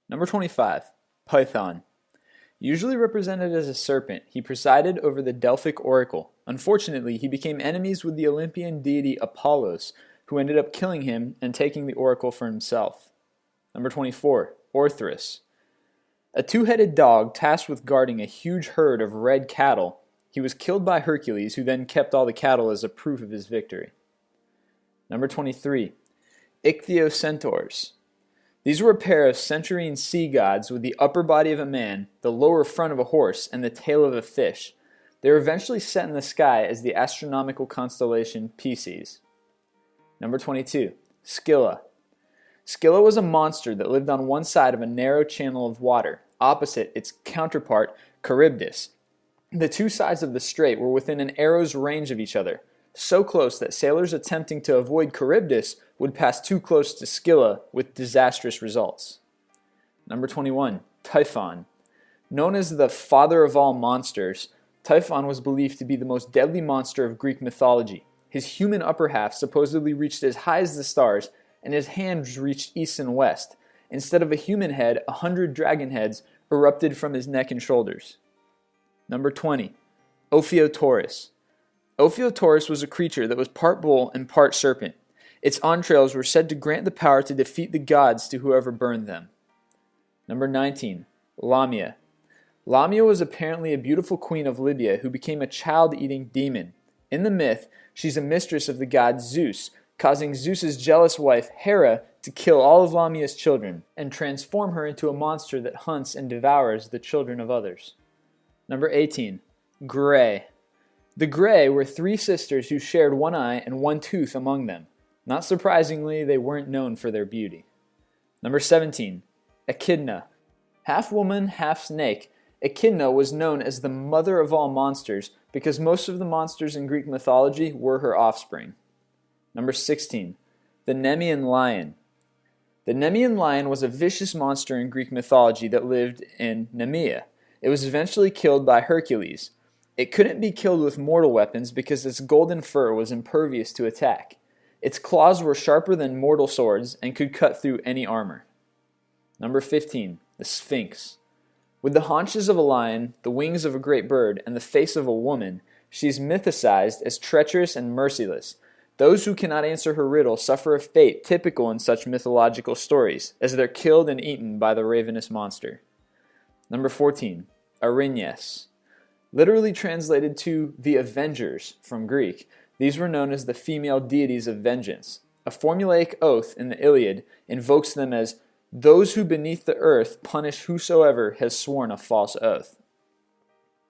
Number 25, Python. Usually represented as a serpent, he presided over the Delphic oracle. Unfortunately, he became enemies with the Olympian deity Apollos, who ended up killing him and taking the oracle for himself. Number 24, Orthrus. A two-headed dog tasked with guarding a huge herd of red cattle. He was killed by Hercules, who then kept all the cattle as a proof of his victory. Number 23, Ichthyocentaurs. These were a pair of centurine sea gods with the upper body of a man, the lower front of a horse, and the tail of a fish. They were eventually set in the sky as the astronomical constellation Pisces. Number 22, Scylla. Scylla was a monster that lived on one side of a narrow channel of water, opposite its counterpart, Charybdis. The two sides of the strait were within an arrow's range of each other, so close that sailors attempting to avoid Charybdis would pass too close to Scylla with disastrous results. Number 21, Typhon. Known as the father of all monsters, Typhon was believed to be the most deadly monster of Greek mythology. His human upper half supposedly reached as high as the stars, and his hands reached east and west. Instead of a human head, 100 dragon heads erupted from his neck and shoulders. Number 20, Ophiotaurus. Ophiotaurus was a creature that was part bull and part serpent. Its entrails were said to grant the power to defeat the gods to whoever burned them. Number 19, Lamia. Lamia was apparently a beautiful queen of Libya who became a child-eating demon. In the myth, she's a mistress of the god Zeus, causing Zeus's jealous wife Hera to kill all of Lamia's children and transform her into a monster that hunts and devours the children of others. Number 18, Graeae. The Graeae were three sisters who shared one eye and one tooth among them. Not surprisingly, they weren't known for their beauty. Number 17, Echidna. Half woman, half snake, Echidna was known as the mother of all monsters because most of the monsters in Greek mythology were her offspring. Number 16, the Nemean Lion. The Nemean Lion was a vicious monster in Greek mythology that lived in Nemea. It was eventually killed by Hercules. It couldn't be killed with mortal weapons because its golden fur was impervious to attack. Its claws were sharper than mortal swords and could cut through any armor. Number 15, the Sphinx. With the haunches of a lion, the wings of a great bird, and the face of a woman, she is mythicized as treacherous and merciless. Those who cannot answer her riddle suffer a fate typical in such mythological stories, as they're killed and eaten by the ravenous monster. Number 14, Erinyes. Literally translated to the avengers from Greek, these were known as the female deities of vengeance. A formulaic oath in the Iliad invokes them as those who beneath the earth punish whosoever has sworn a false oath.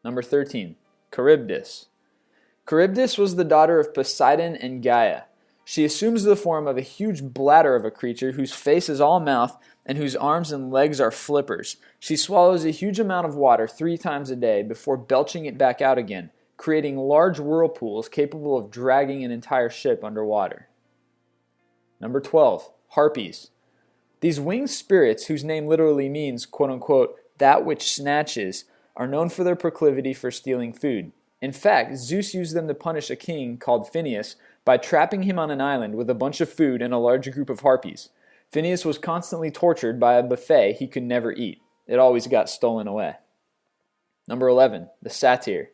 Number 13, Charybdis. Charybdis was the daughter of Poseidon and Gaia. She assumes the form of a huge bladder of a creature whose face is all mouth and whose arms and legs are flippers. She swallows a huge amount of water 3 times a day before belching it back out again, creating large whirlpools capable of dragging an entire ship underwater. Number 12, Harpies. These winged spirits, whose name literally means, quote-unquote, that which snatches, are known for their proclivity for stealing food. In fact, Zeus used them to punish a king called Phineas by trapping him on an island with a bunch of food and a large group of harpies. Phineas was constantly tortured by a buffet he could never eat. It always got stolen away. Number 11, the Satyr.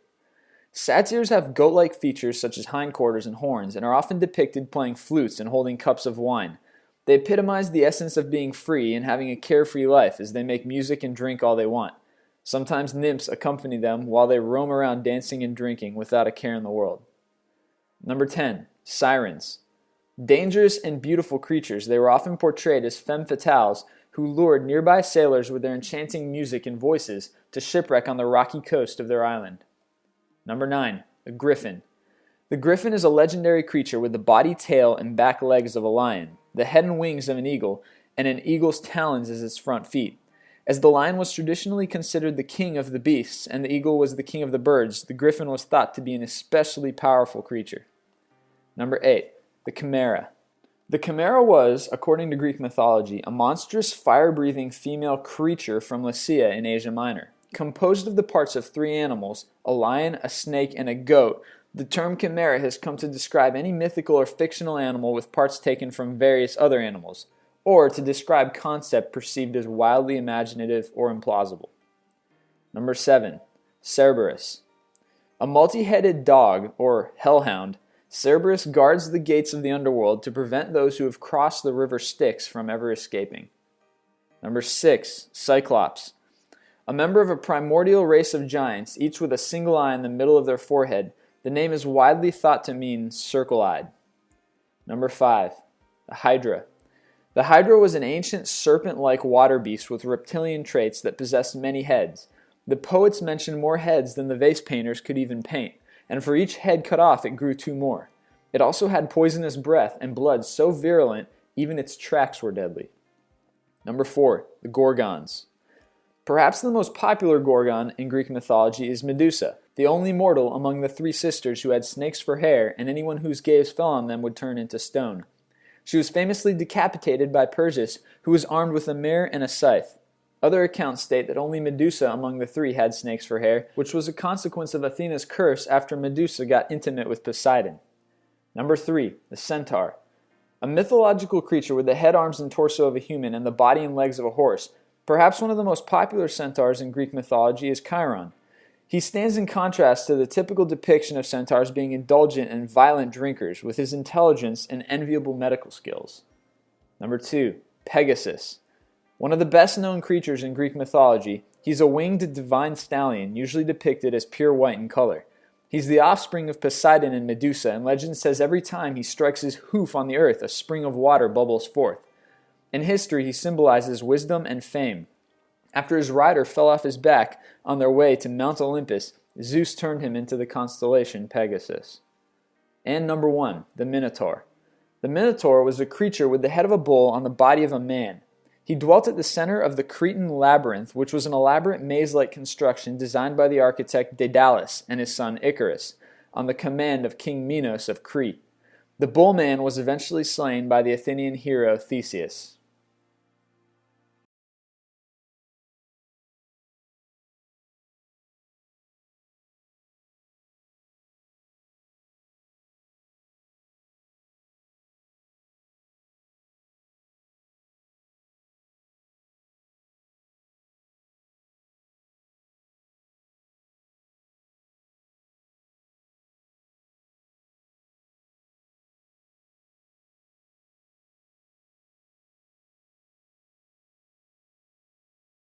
Satyrs have goat-like features such as hindquarters and horns and are often depicted playing flutes and holding cups of wine. They epitomize the essence of being free and having a carefree life as they make music and drink all they want. Sometimes nymphs accompany them while they roam around dancing and drinking without a care in the world. Number 10, Sirens. Dangerous and beautiful creatures, they were often portrayed as femme fatales who lured nearby sailors with their enchanting music and voices to shipwreck on the rocky coast of their island. Number 9, the Griffin. The Griffin is a legendary creature with the body, tail, and back legs of a lion, the head and wings of an eagle, and an eagle's talons as its front feet. As the lion was traditionally considered the king of the beasts and the eagle was the king of the birds, the griffin was thought to be an especially powerful creature. Number 8, the Chimera. The Chimera was, according to Greek mythology, a monstrous fire-breathing female creature from Lycia in Asia Minor. Composed of the parts of 3 animals, a lion, a snake, and a goat, the term chimera has come to describe any mythical or fictional animal with parts taken from various other animals. or to describe concept perceived as wildly imaginative or implausible. Number 7. Cerberus. A multi-headed dog, or hellhound, Cerberus guards the gates of the underworld to prevent those who have crossed the river Styx from ever escaping. Number 6. Cyclops. A member of a primordial race of giants, each with a single eye in the middle of their forehead, the name is widely thought to mean circle-eyed. Number 5. The Hydra. The Hydra was an ancient serpent-like water beast with reptilian traits that possessed many heads. The poets mention more heads than the vase painters could even paint, and for each head cut off it grew 2 more. It also had poisonous breath and blood so virulent even its tracks were deadly. Number 4. The Gorgons. Perhaps the most popular Gorgon in Greek mythology is Medusa, the only mortal among the 3 sisters who had snakes for hair, and anyone whose gaze fell on them would turn into stone. She was famously decapitated by Perseus, who was armed with a mirror and a scythe. Other accounts state that only Medusa among the 3 had snakes for hair, which was a consequence of Athena's curse after Medusa got intimate with Poseidon. Number 3. The Centaur. A mythological creature with the head, arms, and torso of a human and the body and legs of a horse. Perhaps one of the most popular centaurs in Greek mythology is Chiron. He stands in contrast to the typical depiction of centaurs being indulgent and violent drinkers, with his intelligence and enviable medical skills. Number 2. Pegasus. One of the best-known creatures in Greek mythology, he's a winged divine stallion, usually depicted as pure white in color. He's the offspring of Poseidon and Medusa, and legend says every time he strikes his hoof on the earth, a spring of water bubbles forth. In history, he symbolizes wisdom and fame. After his rider fell off his back on their way to Mount Olympus, Zeus turned him into the constellation Pegasus. And number 1, the Minotaur. The Minotaur was a creature with the head of a bull on the body of a man. He dwelt at the center of the Cretan labyrinth, which was an elaborate maze-like construction designed by the architect Daedalus and his son Icarus, on the command of King Minos of Crete. The bull man was eventually slain by the Athenian hero Theseus.